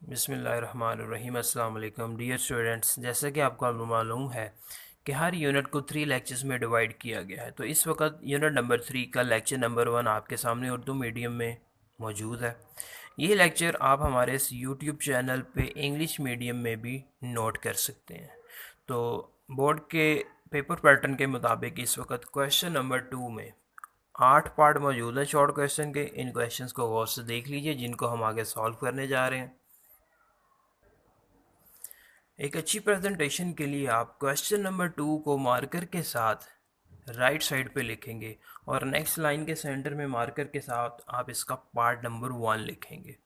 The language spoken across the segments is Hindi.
बिस्मिल्लाहिर्रहमानिर्रहीम। अस्सलाम वालेकुम डियर स्टूडेंट्स, जैसा कि आपको मालूम है कि हर यूनिट को 3 लेक्चर्स में डिवाइड किया गया है। तो इस वक्त यूनिट नंबर 3 का लेक्चर नंबर 1 आपके सामने उर्दू मीडियम में मौजूद है। ये लेक्चर आप हमारे इस यूट्यूब चैनल पे इंग्लिश मीडियम में भी नोट कर सकते हैं। तो बोर्ड के पेपर पैटर्न के मुताबिक इस वक्त क्वेश्चन नंबर 2 में 8 पार्ट मौजूद है शॉर्ट क्वेश्चन के। इन क्वेश्चंस को गौर से देख लीजिए जिनको हम आगे सॉल्व करने जा रहे हैं। एक अच्छी प्रेजेंटेशन के लिए आप क्वेश्चन नंबर 2 को मार्कर के साथ राइट साइड पे लिखेंगे और नेक्स्ट लाइन के सेंटर में मार्कर के साथ आप इसका पार्ट नंबर 1 लिखेंगे।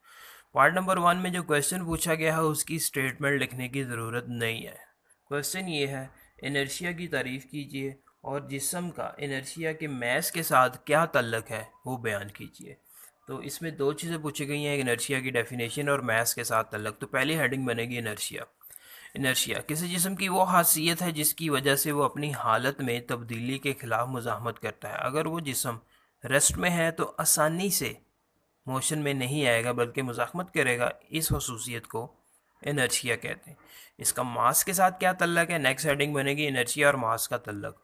पार्ट नंबर 1 में जो क्वेश्चन पूछा गया है उसकी स्टेटमेंट लिखने की ज़रूरत नहीं है। क्वेश्चन ये है, इनर्शिया की तारीफ़ कीजिए और जिस्म का इनर्शिया के मैस के साथ क्या तल्लक है वो बयान कीजिए। तो इसमें दो चीज़ें पूछी गई हैं, इनर्शिया की डेफिनेशन और मैस के साथ तल्लक। तो पहली हेडिंग बनेगी इनर्शिया। इनर्शिया किसी जिस्म की वो खासियत है जिसकी वजह से वो अपनी हालत में तब्दीली के खिलाफ मुज़ाहमत करता है। अगर वो जिस्म रेस्ट में है तो आसानी से मोशन में नहीं आएगा बल्कि मुज़ाहमत करेगा। इस खसूसियत को इनर्शिया कहते हैं। इसका मास के साथ क्या तल्लक है? नेक्स्ट हेडिंग बनेगी इनर्शिया और मास का तल्लक।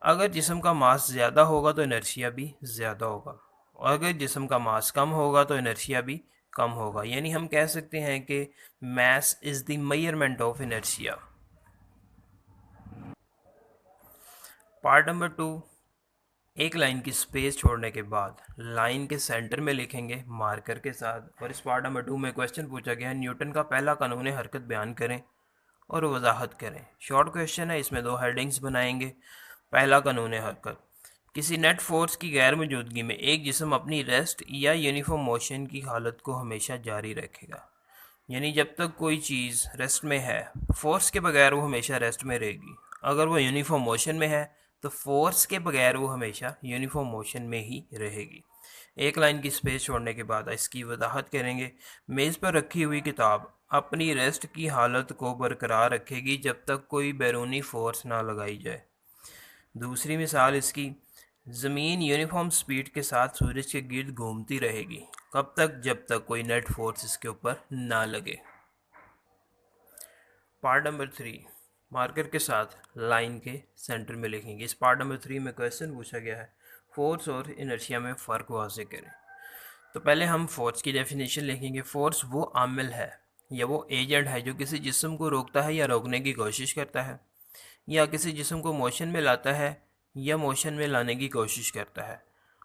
अगर जिस्म का मास ज़्यादा होगा तो इनर्शिया भी ज़्यादा होगा और अगर जिस्म का मास कम होगा तो इनर्शिया भी कम होगा। यानी हम कह सकते हैं कि mass is the measurement of inertia. Part number 2, एक लाइन की स्पेस छोड़ने के बाद लाइन के सेंटर में लिखेंगे मार्कर के साथ। और इस पार्ट नंबर 2 में क्वेश्चन पूछा गया है, न्यूटन का पहला कानून हरकत बयान करें और वजाहत करें। शॉर्ट क्वेश्चन है, इसमें 2 हेडिंग्स बनाएंगे। पहला कानून हरकत, किसी नेट फोर्स की गैर मौजूदगी में एक जिस्म अपनी रेस्ट या यूनिफॉर्म मोशन की हालत को हमेशा जारी रखेगा। यानी जब तक कोई चीज़ रेस्ट में है, फोर्स के बगैर वो हमेशा रेस्ट में रहेगी। अगर वो यूनिफॉर्म मोशन में है तो फोर्स के बगैर वो हमेशा यूनिफॉर्म मोशन में ही रहेगी। एक लाइन की स्पेस छोड़ने के बाद इसकी वजाहत करेंगे। मेज़ पर रखी हुई किताब अपनी रेस्ट की हालत को बरकरार रखेगी जब तक कोई बैरूनी फोर्स ना लगाई जाए। दूसरी मिसाल इसकी, ज़मीन यूनिफॉर्म स्पीड के साथ सूरज के गिर्द घूमती रहेगी। कब तक? जब तक कोई नेट फोर्स इसके ऊपर ना लगे। पार्ट नंबर 3, मार्कर के साथ लाइन के सेंटर में लिखेंगे। इस पार्ट नंबर 3 में क्वेश्चन पूछा गया है, फोर्स और इनर्शिया में फ़र्क वाज़े करें। तो पहले हम फोर्स की डेफिनेशन लिखेंगे। फोर्स वो आमिल है या वो एजेंट है जो किसी जिस्म को रोकता है या रोकने की कोशिश करता है, या किसी जिस्म को मोशन में लाता है या मोशन में लाने की कोशिश करता है।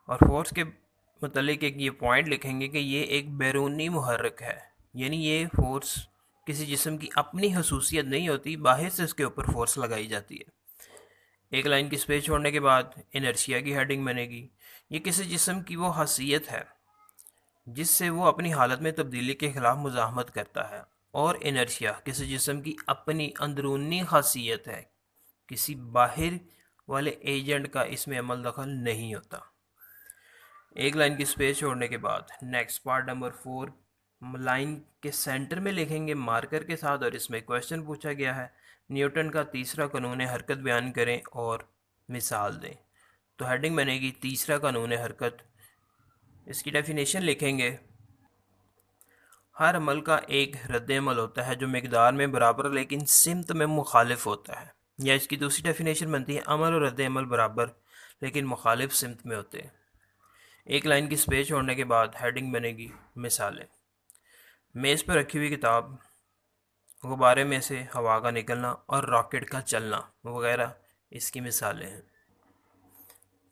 और फोर्स के मतलब एक ये पॉइंट लिखेंगे कि ये एक बैरूनी मुहर्रिक है। यानी ये फोर्स किसी जिस्म की अपनी खसूसियत नहीं होती, बाहर से उसके ऊपर फोर्स लगाई जाती है। एक लाइन की स्पेस छोड़ने के बाद इनर्शिया की हेडिंग बनेगी। ये किसी जिस्म की वो खासियत है जिससे वो अपनी हालत में तब्दीली के खिलाफ मुज़ाहमत करता है। और इनर्शिया किसी जिस्म की अपनी अंदरूनी खासियत है, किसी बाहर वाले एजेंट का इसमें अमल दखल नहीं होता। एक लाइन की स्पेस छोड़ने के बाद नेक्स्ट पार्ट नंबर 4 लाइन के सेंटर में लिखेंगे मार्कर के साथ। और इसमें क्वेश्चन पूछा गया है, न्यूटन का तीसरा कानून हरकत बयान करें और मिसाल दें। तो हेडिंग बनेगी तीसरा कानून हरकत। इसकी डेफिनेशन लिखेंगे, हर अमल का एक रद्द-ए-अमल होता है जो मिकदार में बराबर लेकिन सिमत में मुखालिफ होता है। या इसकी दूसरी डेफिनेशन बनती है, अमल और रद्द-ए-अमल बराबर लेकिन मुखालिफ सिमत में होते हैं। एक लाइन की स्पेस छोड़ने के बाद हेडिंग बनेगी मिसालें। मेज़ पर रखी हुई किताब, गुब्बारे में से हवा का निकलना और रॉकेट का चलना वगैरह इसकी मिसालें हैं।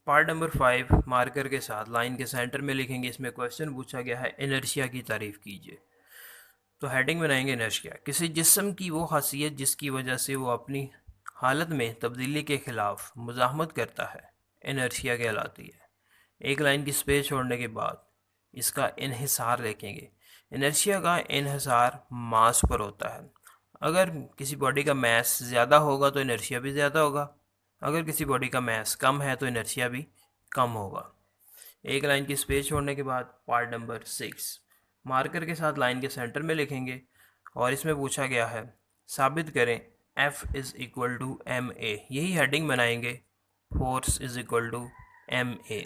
पार्ट नंबर 5 मार्कर के साथ लाइन के सेंटर में लिखेंगे। इसमें क्वेश्चन पूछा गया है, इनर्शिया की तारीफ़ कीजिए। तो हेडिंग बनाएंगे इनर्शिया, किसी जिस्म की वो खासियत जिसकी वजह से वो अपनी हालत में तब्दीली के खिलाफ मुज़ाहमत करता है, इनर्शिया कहलाती है। एक लाइन की स्पेस छोड़ने के बाद इसका इन्हिसार लिखेंगे। इनर्शिया का इन्हिसार मास पर होता है। अगर किसी बॉडी का मास ज़्यादा होगा तो इनर्शिया भी ज़्यादा होगा, अगर किसी बॉडी का मास कम है तो इनर्शिया भी कम होगा। एक लाइन की स्पेस छोड़ने के बाद पार्ट नंबर 6 मार्कर के साथ लाइन के सेंटर में लिखेंगे। और इसमें पूछा गया है, साबित करें F is equal to m a. यही हेडिंग बनाएंगे, force is equal to m a.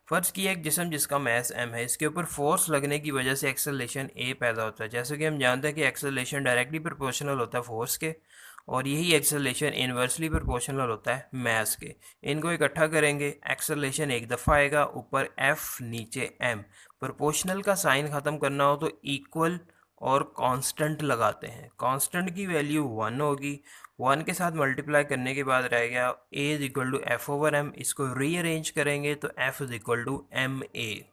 फर्ज किया एक जिस्म जिसका मैस m है, इसके ऊपर फोर्स लगने की वजह से एक्सेलरेशन a पैदा होता है। जैसे कि हम जानते हैं कि एक्सेलरेशन डायरेक्टली प्रोपोर्शनल होता है फोर्स के, और यही एक्सेलरेशन इन्वर्सली प्रोपोर्शनल होता है मैस के। इनको इकट्ठा करेंगे, एक्सेलरेशन एक दफ़ा आएगा, ऊपर f नीचे m। प्रोपोर्शनल का साइन ख़त्म करना हो तो इक्वल और कांस्टेंट लगाते हैं। कांस्टेंट की वैल्यू 1 होगी, 1 के साथ मल्टीप्लाई करने के बाद रह गया a is equal to f over m. इसको रीअरेंज करेंगे तो f is equal to m a.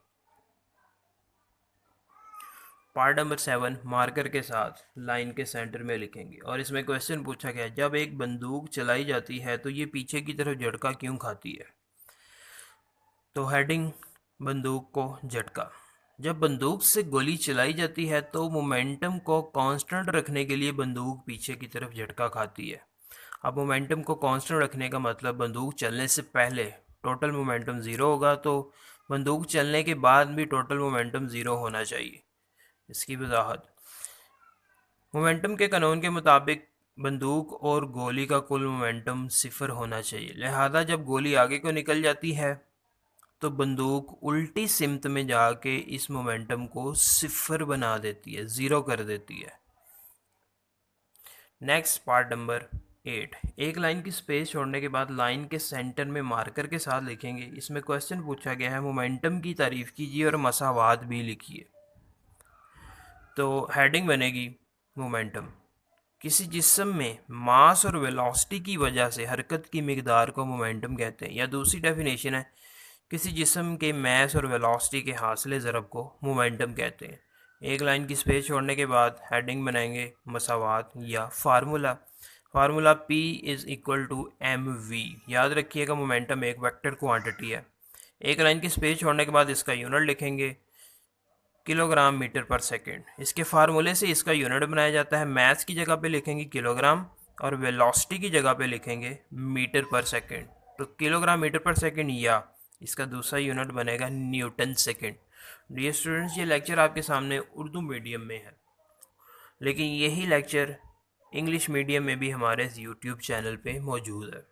Part number 7 marker के साथ लाइन के सेंटर में लिखेंगे, और इसमें क्वेश्चन पूछा गया जब एक बंदूक चलाई जाती है तो ये पीछे की तरफ झटका क्यों खाती है। तो हेडिंग बंदूक को झटका। जब बंदूक से गोली चलाई जाती है तो मोमेंटम को कांस्टेंट रखने के लिए बंदूक पीछे की तरफ झटका खाती है। अब मोमेंटम को कांस्टेंट रखने का मतलब बंदूक चलने से पहले टोटल मोमेंटम ज़ीरो होगा, तो बंदूक चलने के बाद भी टोटल मोमेंटम ज़ीरो होना चाहिए। इसकी वजाहत मोमेंटम के कानून के मुताबिक बंदूक और गोली का कुल मोमेंटम सिफर होना चाहिए। लिहाजा जब गोली आगे को निकल जाती है तो बंदूक उल्टी सिमत में जाके इस मोमेंटम को सिफर बना देती है, ज़ीरो कर देती है। नेक्स्ट पार्ट नंबर 8, एक लाइन की स्पेस छोड़ने के बाद लाइन के सेंटर में मार्कर के साथ लिखेंगे। इसमें क्वेश्चन पूछा गया है मोमेंटम की तारीफ कीजिए और मसावात भी लिखिए। तो हेडिंग बनेगी मोमेंटम। किसी जिस्म में मास और वेलोसिटी की वजह से हरकत की मिकदार को मोमेंटम कहते हैं, या दूसरी डेफिनेशन है किसी जिस्म के मैस और वेलोसिटी के हासिले ज़रब को मोमेंटम कहते हैं। एक लाइन की स्पेस छोड़ने के बाद हेडिंग बनाएंगे मसावात या formula. Formula P is equal to m v. याद रखिएगा मोमेंटम एक वेक्टर क्वांटिटी है। एक लाइन की स्पेस छोड़ने के बाद इसका यूनिट लिखेंगे किलोग्राम मीटर पर सेकंड। इसके फार्मूले से इसका यूनिट बनाया जाता है। मैथ्स की जगह पे लिखेंगे किलोग्राम और वेलोसिटी की जगह पे लिखेंगे मीटर पर सेकंड। तो किलोग्राम मीटर पर सेकंड, या इसका दूसरा यूनिट बनेगा न्यूटन सेकंड। डियर स्टूडेंट्स, ये लेक्चर आपके सामने उर्दू मीडियम में है, लेकिन यही लेक्चर इंग्लिश मीडियम में भी हमारे यूट्यूब चैनल पे मौजूद है।